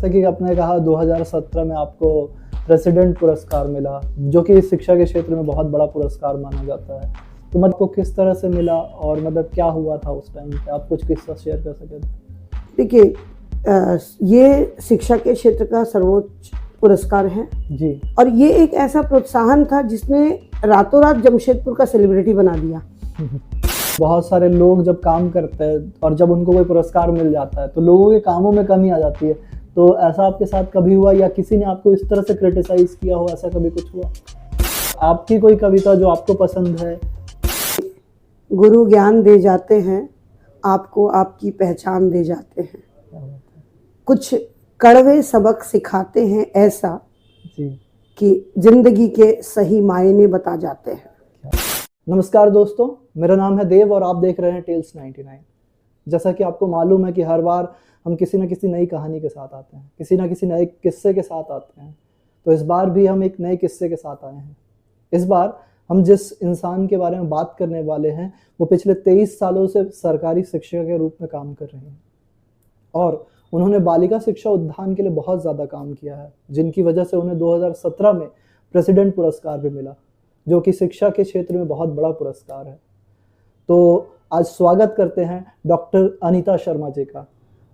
जैसा कि आपने कहा 2017 में आपको प्रेसिडेंट पुरस्कार मिला, जो कि शिक्षा के क्षेत्र में बहुत बड़ा पुरस्कार माना जाता है। तो मतलब को किस तरह से मिला और मतलब क्या हुआ था उस टाइम पे? आप कुछ किस्सा शेयर कर सकें? देखिए, ये शिक्षा के क्षेत्र का सर्वोच्च पुरस्कार है जी। और ये एक ऐसा प्रोत्साहन था जिसने रातों रात जमशेदपुर का सेलिब्रिटी बना दिया। बहुत सारे लोग जब काम करते हैं और जब उनको कोई पुरस्कार मिल जाता है तो लोगों के कामों में कमी आ जाती है। तो ऐसा आपके साथ कभी हुआ या किसी ने आपको इस तरह से क्रिटिसाइज किया हो, ऐसा कभी कुछ हुआ? आपकी कोई कविता जो आपको पसंद है? गुरु ज्ञान दे जाते हैं, आपको आपकी पहचान दे जाते हैं, कुछ कड़वे सबक सिखाते हैं ऐसा जी। कि जिंदगी के सही मायने बता जाते हैं। नमस्कार दोस्तों, मेरा नाम है देव और आप देख रहे हैं टेल्स 99। जैसा कि आपको मालूम है कि हर बार हम किसी न किसी नई कहानी के साथ आते हैं, किसी न किसी नए किस्से के साथ आते हैं। तो इस बार भी हम एक नए किस्से के साथ आए हैं। इस बार हम जिस इंसान के बारे में बात करने वाले हैं वो पिछले 23 सालों से सरकारी शिक्षक के रूप में काम कर रहे हैं और उन्होंने बालिका शिक्षा उत्थान के लिए बहुत ज़्यादा काम किया है, जिनकी वजह से उन्हें 2017 में प्रेसिडेंट पुरस्कार भी मिला, जो कि शिक्षा के क्षेत्र में बहुत बड़ा पुरस्कार है। तो आज स्वागत करते हैं डॉक्टर अनीता शर्मा जी का।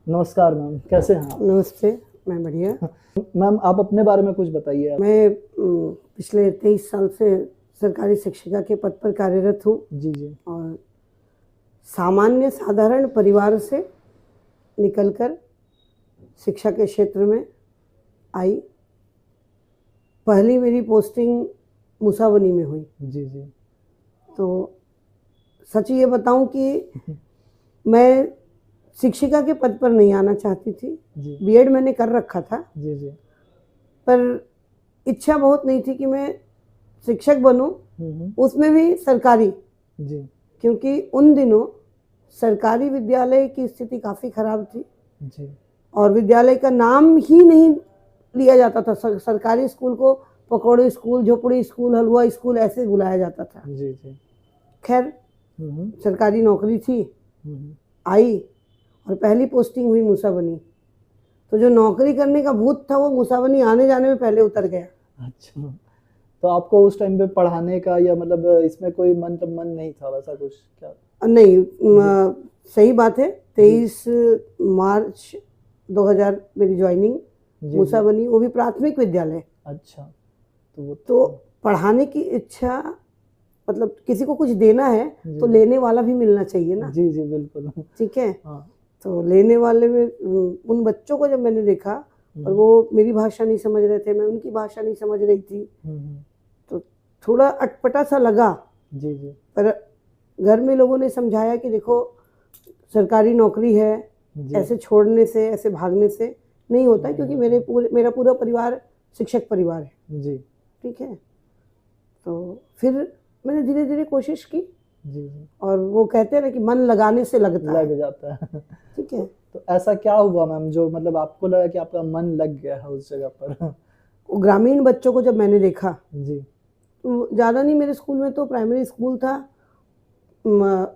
नमस्कार मैम, कैसे हैं आप? नमस्ते, मैं बढ़िया। मैम, आप अपने बारे में कुछ बताइए। मैं पिछले 23 साल से सरकारी शिक्षिका के पद पर कार्यरत हूँ। जी जी। और सामान्य साधारण परिवार से निकलकर शिक्षा के क्षेत्र में आई। पहली मेरी पोस्टिंग मुसाबनी में हुई। जी जी। तो सच ये बताऊं कि मैं शिक्षिका के पद पर नहीं आना चाहती थी। बीएड मैंने कर रखा था। जी जी। पर इच्छा बहुत नहीं थी कि मैं शिक्षक बनूं, उसमें भी सरकारी। जी। क्योंकि उन दिनों सरकारी विद्यालय की स्थिति काफ़ी खराब थी। जी। और विद्यालय का नाम ही नहीं लिया जाता था। सरकारी स्कूल को पकौड़े स्कूल, झोपड़ी स्कूल, हलवा स्कूल ऐसे बुलाया जाता था। जी जी। खैर, सरकारी नौकरी थी, आई और पहली पोस्टिंग हुई मुसाबनी। तो जो नौकरी करने का भूत था वो मुसाबनी आने जाने में पहले उतर गया। अच्छा, तो आपको उस टाइम पे पढ़ाने का या मतलब इसमें कोई मन नहीं था वैसा कुछ क्या? नहीं, सही बात है। 23 मार्च 2000 मेरी ज्वाइनिंग मुसाबनी, वो भी प्राथमिक विद्यालय। अच्छा, तो पढ़ाने की इच्छा, मतलब किसी को कुछ देना है तो लेने वाला भी मिलना चाहिए ना। जी जी बिल्कुल। ठीक है। तो लेने वाले में उन बच्चों को जब मैंने देखा और वो मेरी भाषा नहीं समझ रहे थे, मैं उनकी भाषा नहीं समझ रही थी, तो थोड़ा अटपटा सा लगा। जी जी। पर घर में लोगों ने समझाया कि देखो, सरकारी नौकरी है, ऐसे छोड़ने से, ऐसे भागने से नहीं होता, क्योंकि मेरा पूरा परिवार शिक्षक परिवार है। जी। ठीक है। तो फिर मैंने धीरे धीरे कोशिश की। जी। और वो कहते हैं ना कि मन लगाने से लग जाता है। ठीक है। तो ऐसा क्या हुआ मैम जो मतलब आपको लगा कि आपका मन लग गया है उस जगह पर? ग्रामीण बच्चों को जब मैंने देखा, जी, तो ज़्यादा नहीं, मेरे स्कूल में तो प्राइमरी स्कूल था,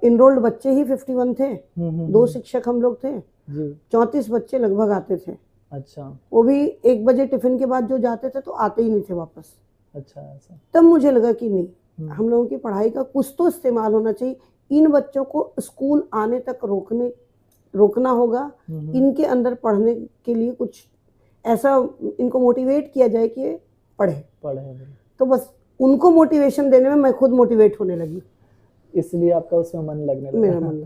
इनरोल्ड बच्चे ही 51 थे। 2 शिक्षक हम लोग थे। 34 बच्चे लगभग आते थे। अच्छा। वो भी 1 बजे टिफिन के बाद जो जाते थे तो आते ही नहीं थे वापस। अच्छा ऐसा। तब मुझे लगा कि नहीं, हम लोगों की पढ़ाई का कुछ तो इस्तेमाल होना चाहिए। इन बच्चों को स्कूल आने तक रोकना होगा। इनके अंदर पढ़ने के लिए कुछ ऐसा इनको मोटिवेट किया जाए कि पढ़े। तो बस उनको मोटिवेशन देने में मैं खुद मोटिवेट होने लगी, इसलिए आपका उसमें मन लगने लगा। मेरा मन।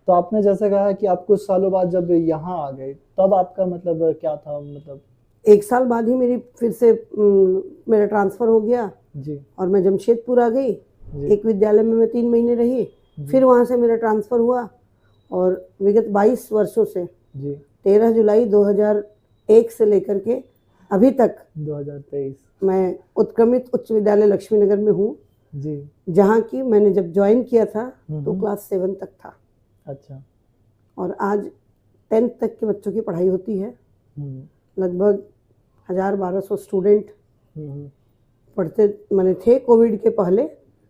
तो आपने जैसे कहा कि आप कुछ सालों बाद जब यहाँ आ गए, तब आपका मतलब क्या था? मतलब 1 साल बाद ही मेरी फिर से मेरा ट्रांसफ़र हो गया। जी। और मैं जमशेदपुर आ गई। एक विद्यालय में मैं 3 महीने रही, फिर वहाँ से मेरा ट्रांसफ़र हुआ और विगत 22 वर्षों से, जी, 13 जुलाई 2001 से लेकर के अभी तक 2023 मैं उत्क्रमित उच्च विद्यालय लक्ष्मीनगर में हूँ। जी। जहाँ की मैंने जब ज्वाइन किया था तो क्लास 7 तक था। अच्छा। और आज 10th तक के बच्चों की पढ़ाई होती है। लगभग 1000-1200 स्टूडेंट पढ़ते मैंने थे कोविड के पहले,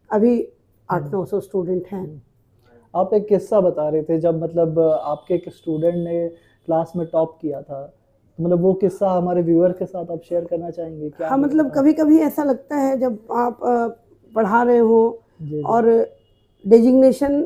अभी 800-900 स्टूडेंट हैं। आप एक किस्सा बता रहे थे जब मतलब आपके एक स्टूडेंट ने क्लास में टॉप किया था, मतलब वो किस्सा हमारे व्यूअर के साथ आप शेयर करना चाहेंगे क्या? हाँ, मतलब कभी कभी ऐसा लगता है जब आप पढ़ा रहे हो और डेजिग्नेशन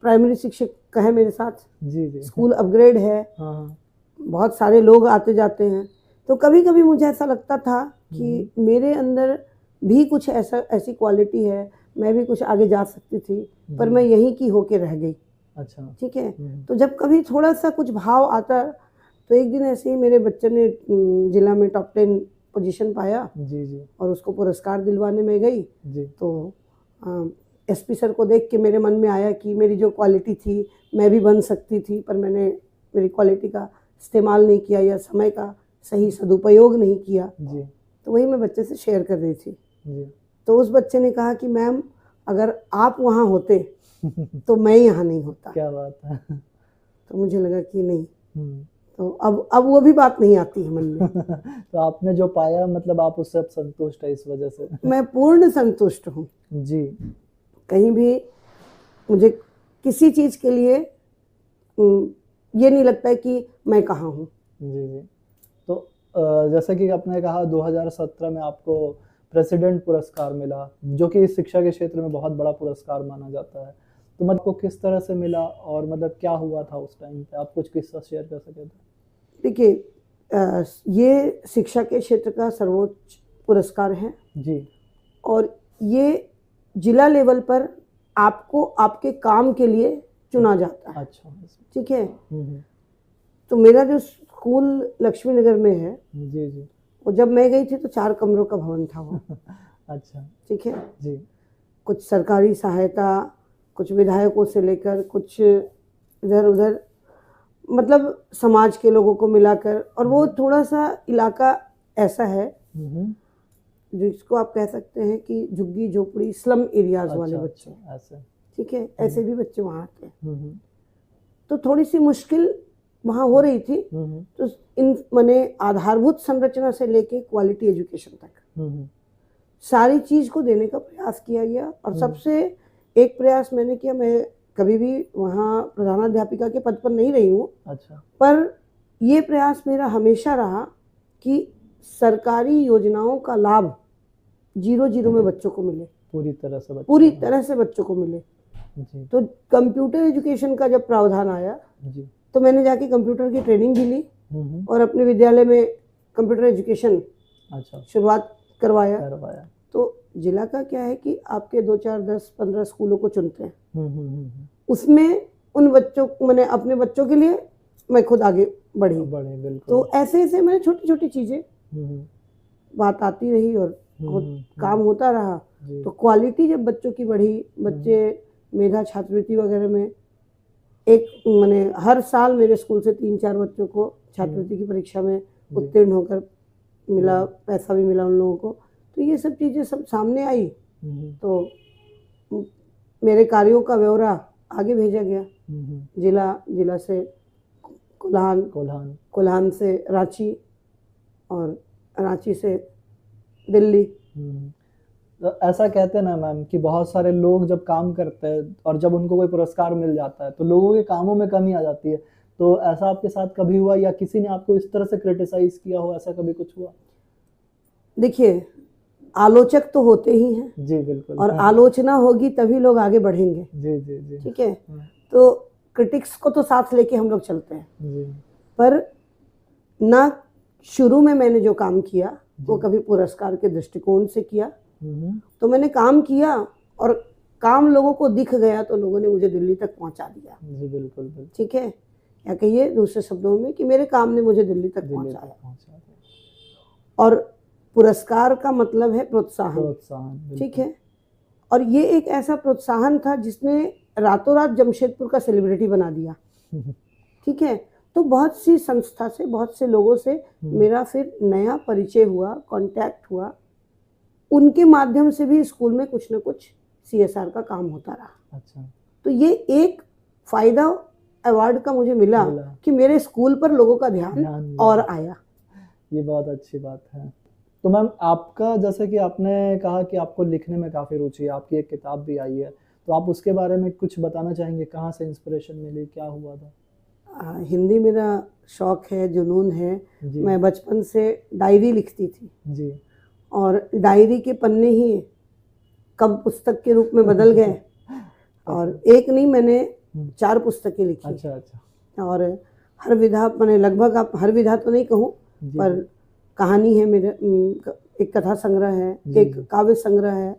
प्राइमरी शिक्षक का है मेरे साथ, जी, स्कूल अपग्रेड है, हाँ, बहुत सारे लोग आते जाते हैं, तो कभी कभी मुझे ऐसा लगता था कि मेरे अंदर भी कुछ ऐसी क्वालिटी है, मैं भी कुछ आगे जा सकती थी, पर मैं यहीं की होके रह गई। अच्छा, ठीक है। तो जब कभी थोड़ा सा कुछ भाव आता, तो एक दिन ऐसे ही मेरे बच्चे ने जिला में टॉप 10 पोजीशन पाया, जी, और उसको पुरस्कार दिलवाने में गई, जी, तो एसपी सर को देख के मेरे मन में आया कि मेरी जो क्वालिटी थी मैं भी बन सकती थी, पर मैंने मेरी क्वालिटी का इस्तेमाल नहीं किया या समय का सही सदुपयोग नहीं किया, जी। तो वही मैं बच्चे से शेयर कर रही थी, जी। तो उस बच्चे ने कहा कि मैम अगर आप वहाँ होते तो मैं यहाँ नहीं होता। क्या बात है। तो मुझे लगा कि नहीं, तो अब वो भी बात नहीं आती है मन में। तो आपने जो पाया मतलब आप उससे अब संतुष्ट है इस वजह से? मैं पूर्ण संतुष्ट हूँ जी। कहीं भी मुझे किसी चीज के लिए ये नहीं लगता है कि मैं कहाँ हूँ। जी जी। तो जैसा कि आपने कहा 2017 में आपको प्रेसिडेंट पुरस्कार मिला, जो कि शिक्षा के क्षेत्र में बहुत बड़ा पुरस्कार माना जाता है, तो मतलब को किस तरह से मिला और मतलब क्या हुआ था उस टाइम पे? आप कुछ किस्सा शेयर कर सके तो? देखिए, ये शिक्षा के क्षेत्र का सर्वोच्च पुरस्कार है जी, और ये जिला लेवल पर आपको आपके काम के लिए चुना जाता है। अच्छा, ठीक है। तो मेरा जो स्कूल लक्ष्मी नगर में है, जी जी, और जब मैं गई थी तो 4 कमरों का भवन था वो। अच्छा, ठीक है जी। कुछ सरकारी सहायता, कुछ विधायकों से लेकर कुछ इधर उधर, मतलब समाज के लोगों को मिलाकर, और वो थोड़ा सा इलाका ऐसा है जिसको आप कह सकते हैं कि झुग्गी झोपड़ी स्लम एरियाज वाले बच्चे, ऐसे, ठीक है, ऐसे भी बच्चे वहाँ आते हैं। तो थोड़ी सी मुश्किल वहाँ हो रही थी। तो इन माने आधारभूत संरचना से लेके क्वालिटी एजुकेशन तक सारी चीज को देने का प्रयास किया गया। और सबसे एक प्रयास मैंने किया, मैं कभी भी वहाँ प्रधानाध्यापिका के पद पर नहीं रही हूँ, अच्छा, पर ये प्रयास मेरा हमेशा रहा कि सरकारी योजनाओं का लाभ 0-0 में बच्चों को मिले, पूरी तरह से बच्चों को मिले जी। तो कंप्यूटर एजुकेशन का जब प्रावधान आया जी, तो मैंने जाके कंप्यूटर की ट्रेनिंग भी ली और अपने विद्यालय में कंप्यूटर एजुकेशन अच्छा शुरुआत करवाया। तो जिला का क्या है कि आपके 2, 4, 10, 15 स्कूलों को चुनते हैं, उसमें उन बच्चों, मैंने अपने बच्चों के लिए मैं खुद आगे बढ़ी। तो ऐसे ऐसे मैंने छोटी छोटी चीजें, बात आती रही और काम होता रहा। तो क्वालिटी जब बच्चों की बढ़ी, बच्चे मेधा छात्रवृत्ति वगैरह में, एक मैंने हर साल मेरे स्कूल से 3-4 बच्चों को छात्रवृत्ति की परीक्षा में उत्तीर्ण होकर मिला, पैसा भी मिला उन लोगों को। तो ये सब चीज़ें सब सामने आई, तो मेरे कार्यों का ब्यौरा आगे भेजा गया। जिला से कोल्हान से रांची, और रांची से दिल्ली। तो ऐसा कहते हैं ना मैम कि बहुत सारे लोग जब काम करते हैं और जब उनको कोई पुरस्कार मिल जाता है तो लोगों के कामों में कमी आ जाती है। तो ऐसा आपके साथ कभी हुआ या किसी ने आपको इस तरह से क्रिटिसाइज किया हो, ऐसा कभी कुछ हुआ? देखिए, आलोचक तो होते ही हैं जी, बिल्कुल, और आलोचना होगी तभी लोग आगे बढ़ेंगे। जी जी जी, ठीक है। तो क्रिटिक्स को तो साथ लेके हम लोग चलते हैं जी। पर ना शुरू में मैंने जो काम किया वो कभी पुरस्कार के दृष्टिकोण से किया। तो मैंने काम किया और काम लोगों को दिख गया तो लोगों ने मुझे दिल्ली तक पहुंचा दिया जी, बिल्कुल। ठीक है, या कहिए दूसरे शब्दों में कि मेरे काम ने मुझे दिल्ली तक पहुंचाया। और पुरस्कार का मतलब है प्रोत्साहन, ठीक है। और ये एक ऐसा प्रोत्साहन था जिसने रातों रात जमशेदपुर का सेलिब्रिटी बना दिया। ठीक है। तो बहुत सी संस्था से, बहुत से लोगों से मेरा फिर नया परिचय हुआ, कांटेक्ट हुआ, उनके माध्यम से भी स्कूल में कुछ न कुछ CSR का काम होता रहा। अच्छा। तो ये एक फायदा अवार्ड का मुझे मिला कि मेरे स्कूल पर लोगों का ध्यान और आया। ये बहुत अच्छी बात है। तो मैम आपका, जैसे कि आपने कहा कि आपको लिखने में काफ़ी रुचि है, आपकी एक किताब भी आई है, तो आप उसके बारे में कुछ बताना चाहेंगे? कहाँ से इंस्पिरेशन मिली, क्या हुआ था? हिंदी मेरा शौक है, जुनून है। मैं बचपन से डायरी लिखती थी जी। और डायरी के पन्ने ही कब पुस्तक के रूप में बदल गए। और एक नहीं, मैंने 4 पुस्तकें लिखी। अच्छा। और हर विधा, मैंने लगभग, आप हर विधा तो नहीं कहूँ, पर कहानी है मेरे, एक कथा संग्रह है, एक काव्य संग्रह है।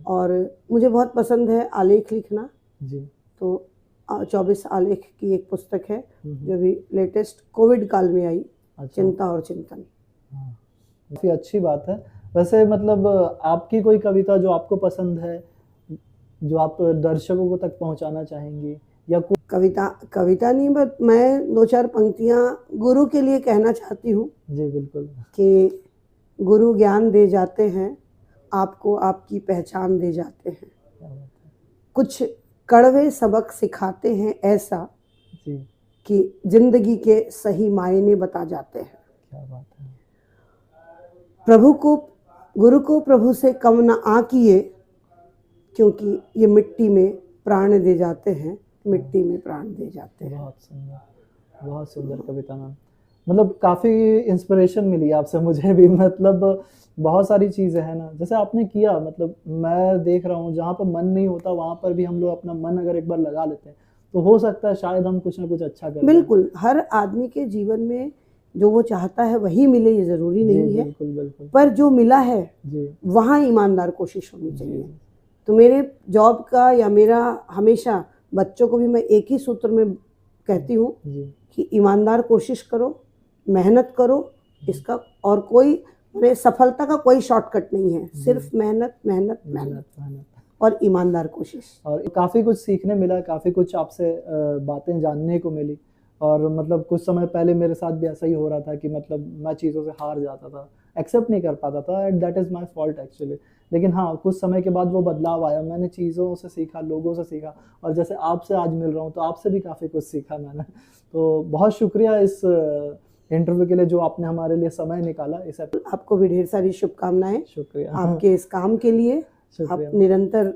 और मुझे बहुत पसंद है आलेख लिखना जी। तो 24 आलेख की एक पुस्तक है जो भी लेटेस्ट कोविड काल में आई। अच्छा। चिंता और चिंतन। काफी अच्छी बात है। वैसे मतलब आपकी कोई कविता जो आपको पसंद है, जो आप दर्शकों को तक पहुंचाना चाहेंगी, या कविता नहीं, बट मैं 2-4 पंक्तियां गुरु के लिए कहना चाहती हूँ जी। बिल्कुल। कि गुरु ज्ञान दे जाते हैं, आपको आपकी पहचान दे जाते हैं। कुछ कड़वे सबक सिखाते हैं ऐसा जी। कि जिंदगी के सही मायने बता जाते हैं। क्या बात है। गुरु को प्रभु से कम न आकिए, क्योंकि ये मिट्टी में प्राण दे जाते हैं, मिट्टी में प्राण दे जाते हैं। बहुत सुंदर कविता मैम। मतलब काफ़ी इंस्पिरेशन मिली आपसे मुझे भी। मतलब बहुत सारी चीज़ें हैं ना, जैसे आपने किया, मतलब मैं देख रहा हूँ जहाँ पर मन नहीं होता वहाँ पर भी हम लोग अपना मन अगर एक बार लगा लेते हैं तो हो सकता है शायद हम कुछ ना कुछ अच्छा करें। बिल्कुल, हर आदमी के जीवन में जो वो चाहता है वही मिले, ये ज़रूरी नहीं है। बिल्कुल। पर जो मिला है वहाँ ईमानदार कोशिश होनी चाहिए। तो मेरे जॉब का, या मेरा हमेशा बच्चों को भी मैं एक ही सूत्र में कहती हूँ कि ईमानदार कोशिश करो, मेहनत करो। इसका और कोई सफलता का कोई शॉर्टकट नहीं है, सिर्फ मेहनत मेहनत मेहनत और ईमानदार कोशिश। और काफ़ी कुछ सीखने मिला, काफ़ी कुछ आपसे बातें जानने को मिली। और मतलब कुछ समय पहले मेरे साथ भी ऐसा ही हो रहा था कि मतलब मैं चीज़ों से हार जाता था, एक्सेप्ट नहीं कर पाता था, and that is my fault actually. लेकिन हाँ, कुछ समय के बाद वो बदलाव आया, मैंने चीज़ों से सीखा, लोगों से सीखा, और जैसे आपसे आज मिल रहा हूँ तो आपसे भी काफ़ी कुछ सीखा मैंने। तो बहुत शुक्रिया इस इंटरव्यू के लिए जो आपने हमारे लिए समय निकाला। इस आपको भी ढेर सारी शुभकामनाएं। शुक्रिया आपके इस काम के लिए। आप निरंतर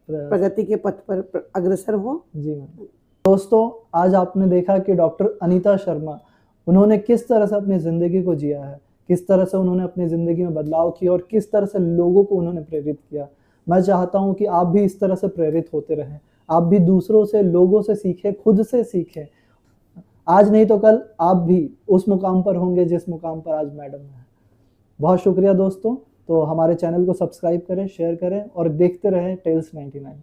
प्रगति के पथ पर अग्रसर हो जी मैम। दोस्तों, आज आपने देखा कि डॉक्टर अनीता शर्मा, उन्होंने किस तरह से अपनी ज़िंदगी को जिया है, किस तरह से उन्होंने अपनी ज़िंदगी में बदलाव किया और किस तरह से लोगों को उन्होंने प्रेरित किया। मैं चाहता हूं कि आप भी इस तरह से प्रेरित होते रहें, आप भी दूसरों से, लोगों से सीखें, खुद से सीखें। आज नहीं तो कल आप भी उस मुकाम पर होंगे जिस मुकाम पर आज मैडम है। बहुत शुक्रिया दोस्तों। तो हमारे चैनल को सब्सक्राइब करें, शेयर करें और देखते रहें टेल्स 99।